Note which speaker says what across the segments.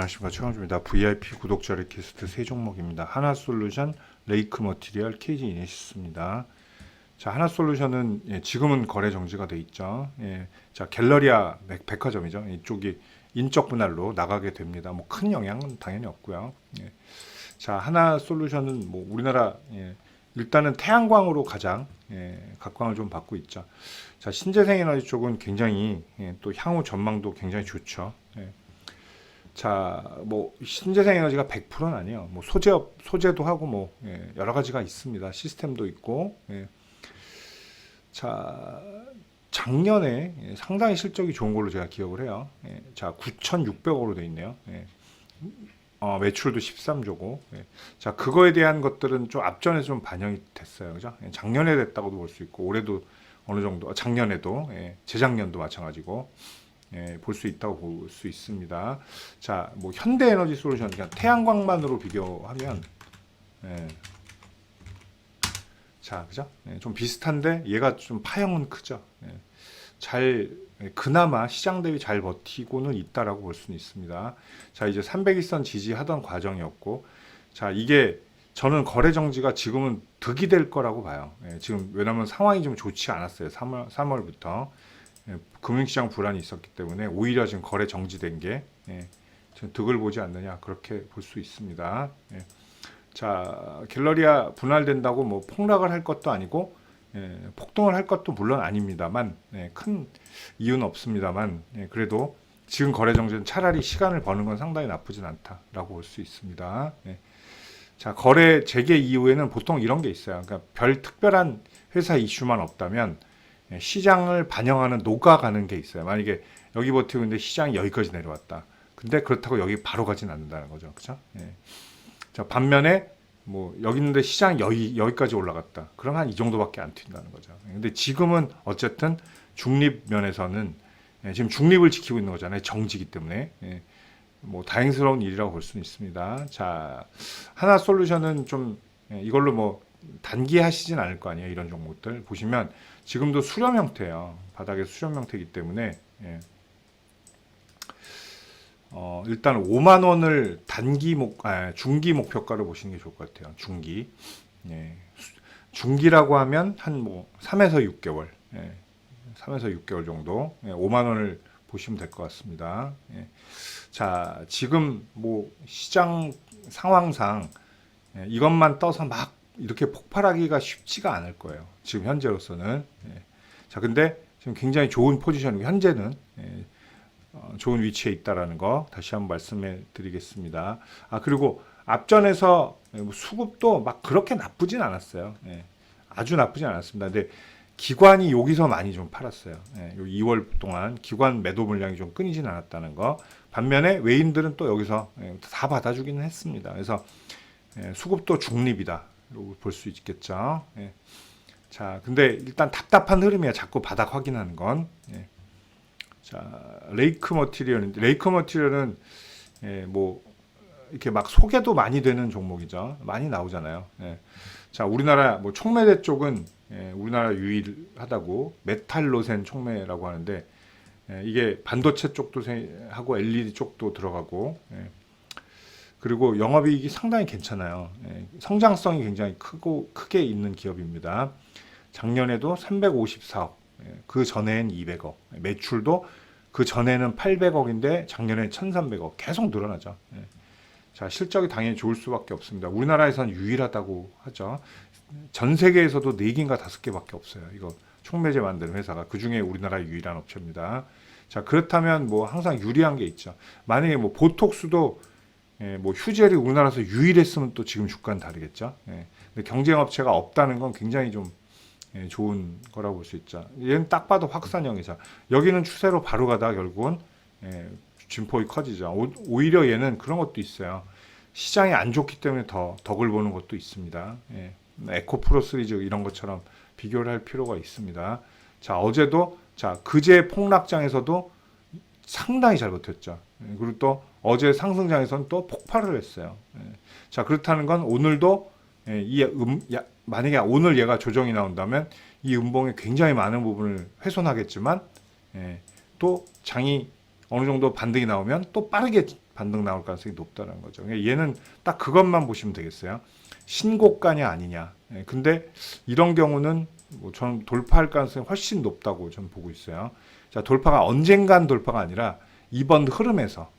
Speaker 1: 안녕하십니까, 최강주입니다. VIP 구독자 리퀘스트 세 종목입니다. 하나솔루션, 레이크 머티리얼, KG 이네시스입니다. 자, 하나솔루션은 지금은 거래 정지가 돼 있죠. 자, 갤러리아 백화점이죠. 이쪽이 인적 분할로 나가게 됩니다. 뭐 큰 영향은 당연히 없고요. 자, 하나솔루션은 뭐 우리나라 일단은 태양광으로 가장 각광을 좀 받고 있죠. 자, 신재생에너지 쪽은 굉장히 또 향후 전망도 굉장히 좋죠. 자, 뭐 신재생에너지가 100%는 아니에요. 뭐 소재도 하고 뭐 여러 가지가 있습니다. 시스템도 있고. 자, 작년에 상당히 실적이 좋은 걸로 제가 기억을 해요. 자, 9,600억으로 돼 있네요. 매출도 13조고. 자, 그거에 대한 것들은 좀 앞전에 좀 반영이 됐어요. 그죠? 작년에 됐다고도 볼 수 있고, 올해도 어느 정도, 작년에도, 재작년도 마찬가지고, 볼 수 있다고 볼 수 있습니다. 자, 뭐 현대에너지 솔루션, 그냥 태양광만으로 비교하면, 자, 그죠? 좀 비슷한데 얘가 좀 파형은 크죠. 그나마 시장 대비 잘 버티고는 있다라고 볼 수는 있습니다. 자, 이제 300일선 지지하던 과정이었고, 자, 이게 저는 거래 정지가 지금은 득이 될 거라고 봐요. 지금 왜냐하면 상황이 좀 좋지 않았어요. 3월부터 금융시장 불안이 있었기 때문에 오히려 지금 거래 정지된 게 좀 득을 보지 않느냐, 그렇게 볼 수 있습니다. 자, 갤러리아 분할된다고 뭐 폭락을 할 것도 아니고 폭등을 할 것도 물론 아닙니다만, 큰 이유는 없습니다만, 그래도 지금 거래 정지는 차라리 시간을 버는 건 상당히 나쁘진 않다라고 볼 수 있습니다. 자, 거래 재개 이후에는 보통 이런 게 있어요. 그러니까 별 특별한 회사 이슈만 없다면 시장을 반영하는 녹아가는 게 있어요. 만약에 여기 버티고 있는데 시장이 여기까지 내려왔다. 근데 그렇다고 여기 바로 가진 않는다는 거죠. 그죠? 자, 반면에 뭐 여기 있는데 시장이 여기까지 올라갔다. 그럼 한 이 정도밖에 안 튄다는 거죠. 근데 지금은 어쨌든 중립 면에서는 지금 중립을 지키고 있는 거잖아요. 정지기 때문에. 뭐 다행스러운 일이라고 볼 수는 있습니다. 자, 하나솔루션은 좀 이걸로 뭐 단기 하시진 않을 거 아니에요. 이런 종목들 보시면 지금도 수렴 형태예요. 바닥에 수렴 형태이기 때문에 일단 5만 원을 중기 목표가로 보시는 게 좋을 것 같아요. 중기. 중기라고 하면 한 뭐 3에서 6개월. 3에서 6개월 정도. 5만 원을 보시면 될 것 같습니다. 자, 지금 뭐 시장 상황상 이것만 떠서 막 이렇게 폭발하기가 쉽지가 않을 거예요. 지금 현재로서는. 자, 근데 지금 굉장히 좋은 포지션이고 현재는 좋은 위치에 있다라는 거 다시 한번 말씀해 드리겠습니다. 그리고 앞전에서 수급도 막 그렇게 나쁘진 않았어요. 아주 나쁘진 않았습니다. 근데 기관이 여기서 많이 좀 팔았어요. 요 2월 동안 기관 매도 물량이 좀 끊이진 않았다는 거. 반면에 외인들은 또 여기서 다 받아주기는 했습니다. 그래서 수급도 중립이다. 볼 수 있겠죠. 자, 근데 일단 답답한 흐름이야. 자꾸 바닥 확인하는 건. 자, 레이크 머티리얼은 뭐 이렇게 막 소개도 많이 되는 종목이죠. 많이 나오잖아요. 자, 우리나라 뭐 촉매대 쪽은 우리나라 유일하다고 메탈로센 촉매라고 하는데 이게 반도체 쪽도 하고 LED 쪽도 들어가고 그리고 영업이익이 상당히 괜찮아요. 성장성이 굉장히 크게 있는 기업입니다. 작년에도 354억, 그 전에는 200억, 매출도 그 전에는 800억인데 작년에 1300억 계속 늘어나죠. 자, 실적이 당연히 좋을 수밖에 없습니다. 우리나라에선 유일하다고 하죠. 전 세계에서도 4개인가 5개밖에 없어요. 이거 촉매제 만드는 회사가 그 중에 우리나라 유일한 업체입니다. 자, 그렇다면 뭐 항상 유리한 게 있죠. 만약에 뭐 보톡스도 뭐 휴젤이 우리나라에서 유일했으면 또 지금 주가는 다르겠죠. 근데 경쟁 업체가 없다는 건 굉장히 좀 좋은 거라고 볼 수 있죠. 얘는 딱 봐도 확산형이죠. 여기는 추세로 바로 가다 결국은 진폭이 커지죠. 오히려 얘는 그런 것도 있어요. 시장이 안 좋기 때문에 더 덕을 보는 것도 있습니다. 에코프로 시리즈 이런 것처럼 비교를 할 필요가 있습니다. 자, 어제도 그제 폭락장에서도 상당히 잘 버텼죠. 그리고 또 어제 상승장에서는 또 폭발을 했어요. 자, 그렇다는 건 오늘도 만약에 오늘 얘가 조정이 나온다면 이 음봉의 굉장히 많은 부분을 훼손하겠지만 또 장이 어느 정도 반등이 나오면 또 빠르게 반등 나올 가능성이 높다는 거죠. 얘는 딱 그것만 보시면 되겠어요. 신고가냐 아니냐. 근데 이런 경우는 뭐 저는 돌파할 가능성이 훨씬 높다고 저는 보고 있어요. 자, 돌파가 언젠간 돌파가 아니라 이번 흐름에서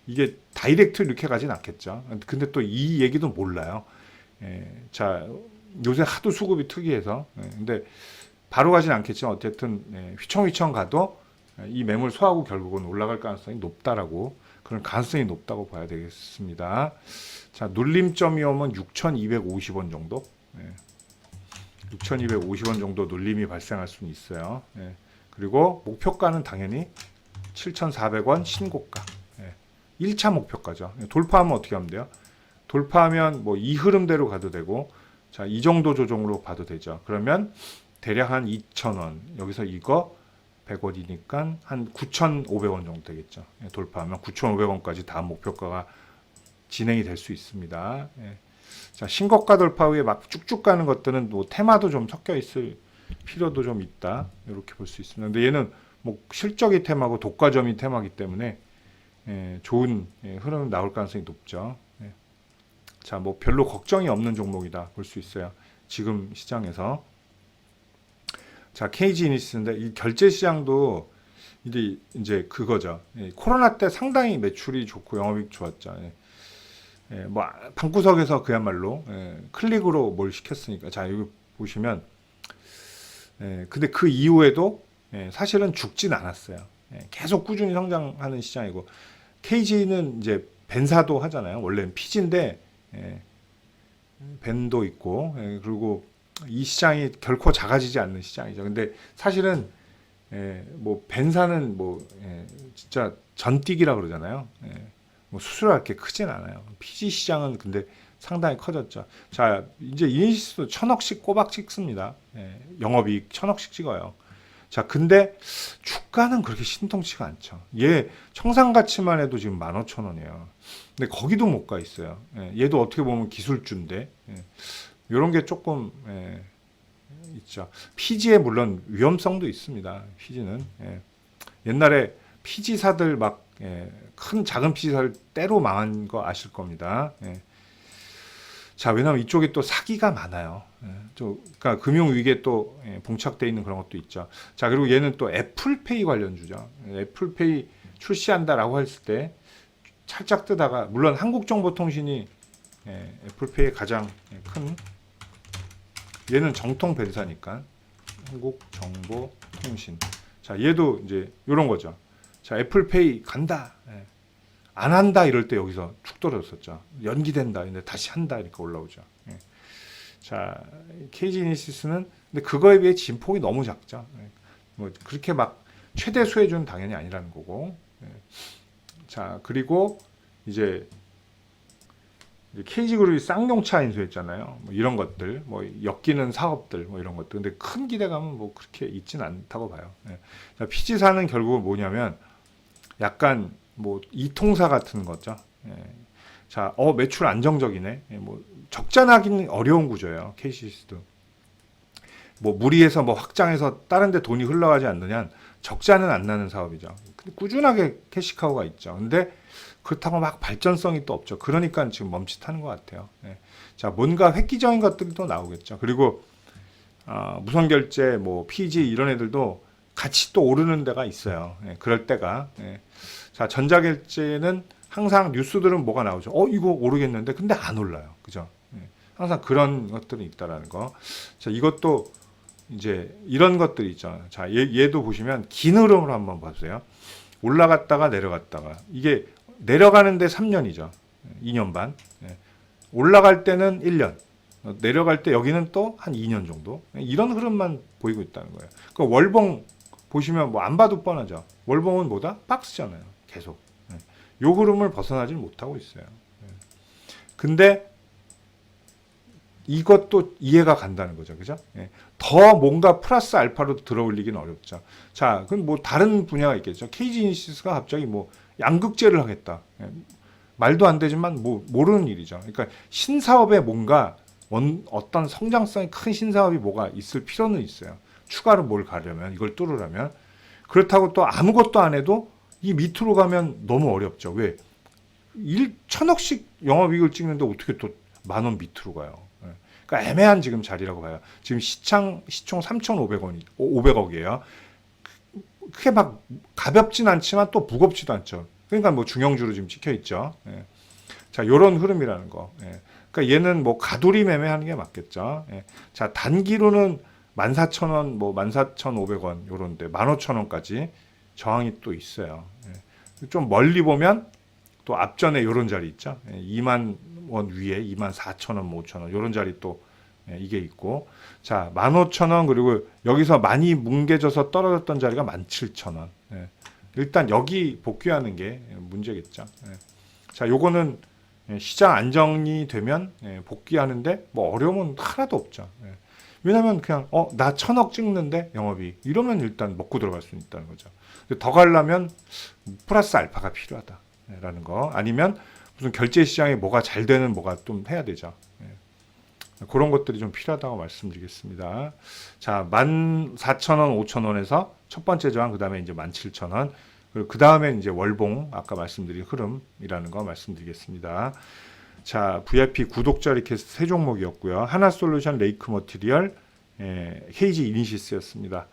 Speaker 1: 이게 다이렉트 이렇게 가진 않겠죠. 근데 또 이 얘기도 몰라요. 자, 요새 하도 수급이 특이해서 근데 바로 가진 않겠지만 어쨌든 휘청휘청 가도 이 매물 소화하고 결국은 올라갈 가능성이 높다라고 그런 가능성이 높다고 봐야 되겠습니다. 자, 눌림점이 오면 6,250원 정도. 6,250원 정도 눌림이 발생할 수는 있어요. 그리고 목표가는 당연히 7,400원 신고가. 1차 목표가죠. 돌파하면 어떻게 하면 돼요? 돌파하면 뭐 이 흐름대로 가도 되고, 자, 이 정도 조정으로 봐도 되죠. 그러면 대략 한 2,000원. 여기서 이거 100원이니까 한 9,500원 정도 되겠죠. 돌파하면 9,500원까지 다음 목표가가 진행이 될 수 있습니다. 자, 신고가 돌파 후에 막 쭉쭉 가는 것들은 뭐 테마도 좀 섞여 있을 필요도 좀 있다. 이렇게 볼 수 있습니다. 근데 얘는 뭐 실적이 테마고 독과점이 테마이기 때문에 좋은 흐름이 나올 가능성이 높죠. 자, 뭐 별로 걱정이 없는 종목이다 볼 수 있어요. 지금 시장에서. 자, KG 이니시스인데 이 결제 시장도 이제 그거죠. 코로나 때 상당히 매출이 좋고 영업이익 좋았죠. 뭐 방구석에서 그야말로 클릭으로 뭘 시켰으니까. 자, 여기 보시면 근데 그 이후에도 사실은 죽진 않았어요. 계속 꾸준히 성장하는 시장이고, KG는 이제 벤사도 하잖아요. 원래는 피지인데 벤도 있고, 그리고 이 시장이 결코 작아지지 않는 시장이죠. 근데 사실은 뭐 벤사는 뭐 진짜 전뛰기라 그러잖아요. 뭐 수술할 게 크진 않아요. PG 시장은 근데 상당히 커졌죠. 자, 이제 이니시스도 1,000억씩 꼬박 찍습니다. 영업이익 1,000억씩 찍어요. 자, 근데 주가는 그렇게 신통치가 않죠. 얘 청산가치만 해도 지금 15,000원이에요. 근데 거기도 못 가 있어요. 얘도 어떻게 보면 기술주인데 이런 게 조금 있죠. PG에 물론 위험성도 있습니다. PG는 옛날에 PG사들 막 큰 작은 PG사를 때로 망한 거 아실 겁니다. 자, 왜냐하면 이쪽에 또 사기가 많아요. 그러니까 금융위기에 또 봉착되어 있는 그런 것도 있죠. 자, 그리고 얘는 또 애플페이 관련주죠. 애플페이 출시한다라고 했을 때 살짝 뜨다가, 물론 한국정보통신이 애플페이의 가장 큰, 얘는 정통 벤사니까 한국정보통신. 자, 얘도 이제 이런 거죠. 자, 애플페이 간다. 안 한다 이럴 때 여기서 축 떨어졌었죠. 연기된다. 근데 다시 한다. 이렇게 올라오죠. 자, KG 이니시스는 근데 그거에 비해 진폭이 너무 작죠. 뭐 그렇게 막 최대 수혜주는 당연히 아니라는 거고. 자, 그리고 이제 KG그룹이 쌍용차 인수했잖아요. 뭐 이런 것들, 뭐 엮이는 사업들, 뭐 이런 것들. 근데 큰 기대감은 뭐 그렇게 있진 않다고 봐요. 자, PG사는 결국은 뭐냐면 약간 뭐 이통사 같은 거죠. 자, 매출 안정적이네. 뭐 적자 나기는 어려운 구조예요. KCC도. 뭐 무리해서 뭐 확장해서 다른 데 돈이 흘러가지 않느냐, 적자는 안 나는 사업이죠. 근데 꾸준하게 캐시카우가 있죠. 근데 그렇다고 막 발전성이 또 없죠. 그러니까 지금 멈칫하는 것 같아요. 자, 뭔가 획기적인 것들이 또 나오겠죠. 그리고 무선결제, 뭐 PG 이런 애들도 같이 또 오르는 데가 있어요. 그럴 때가. 자, 전자결제는 항상 뉴스들은 뭐가 나오죠. 이거 오르겠는데, 근데 안 올라요. 그죠? 항상 그런 것들이 있다라는 거. 자, 이것도 이제 이런 것들이 있죠. 자, 얘도 보시면 긴 흐름으로 한번 봐주세요. 올라갔다가 내려갔다가, 이게 내려가는데 3년이죠. 2년 반. 올라갈 때는 1년. 내려갈 때 여기는 또 한 2년 정도. 이런 흐름만 보이고 있다는 거예요. 그 월봉 보시면 뭐 안 봐도 뻔하죠. 월봉은 뭐다? 박스잖아요. 계속. 요 흐름을 벗어나지 못하고 있어요. 근데 이것도 이해가 간다는 거죠. 그죠? 더 뭔가 플러스 알파로 들어올리기는 어렵죠. 자, 그럼 뭐 다른 분야가 있겠죠. KG 이니시스가 갑자기 뭐 양극재를 하겠다. 말도 안 되지만 뭐 모르는 일이죠. 그러니까 신사업에 뭔가 어떤 성장성이 큰 신사업이 뭐가 있을 필요는 있어요. 추가로 뭘 가려면, 이걸 뚫으려면. 그렇다고 또 아무것도 안 해도 이 밑으로 가면 너무 어렵죠. 왜? 천억씩 영업이익을 찍는데 어떻게 또 10,000원 밑으로 가요? 예. 그러니까 애매한 지금 자리라고 봐요. 지금 시총 500억이에요. 크게 막 가볍진 않지만 또 무겁지도 않죠. 그러니까 뭐 중형주로 지금 찍혀 있죠. 예. 자, 요런 흐름이라는 거. 예. 그러니까 얘는 뭐 가두리 매매하는 게 맞겠죠. 예. 자, 단기로는 14,000원, 뭐 14,500원 요런데 15,000원까지 저항이 또 있어요. 예. 좀 멀리 보면 또 앞전에 요런 자리 있죠. 예. 2만 원 위에 24,000원, 5,000원 요런 자리 또 예, 이게 있고, 자 15,000원 그리고 여기서 많이 뭉개져서 떨어졌던 자리가 17,000원. 예. 일단 여기 복귀하는 게 문제겠죠. 예. 자, 요거는 시장 안정이 되면 복귀하는데 뭐 어려움은 하나도 없죠. 예. 왜냐면 그냥 나 1,000억 찍는데 영업이 이러면 일단 먹고 들어갈 수 있다는 거죠. 더 가려면 플러스 알파가 필요하다라는 거, 아니면 무슨 결제 시장에 뭐가 잘 되는 뭐가 좀 해야 되죠. 예. 그런 것들이 좀 필요하다고 말씀드리겠습니다. 자, 14,000원, 5,000원에서 첫 번째 저항, 그 다음에 이제 17,000원, 그리고 그 다음에 이제 월봉, 아까 말씀드린 흐름이라는 거 말씀드리겠습니다. 자, VIP 구독자 리퀘스트 세 종목이었고요. 하나솔루션, 레이크 머티리얼, 헤이지 이니시스였습니다.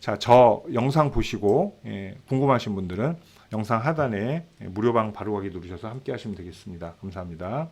Speaker 1: 자, 저 영상 보시고 궁금하신 분들은 영상 하단에 무료방 바로 가기 누르셔서 함께 하시면 되겠습니다. 감사합니다.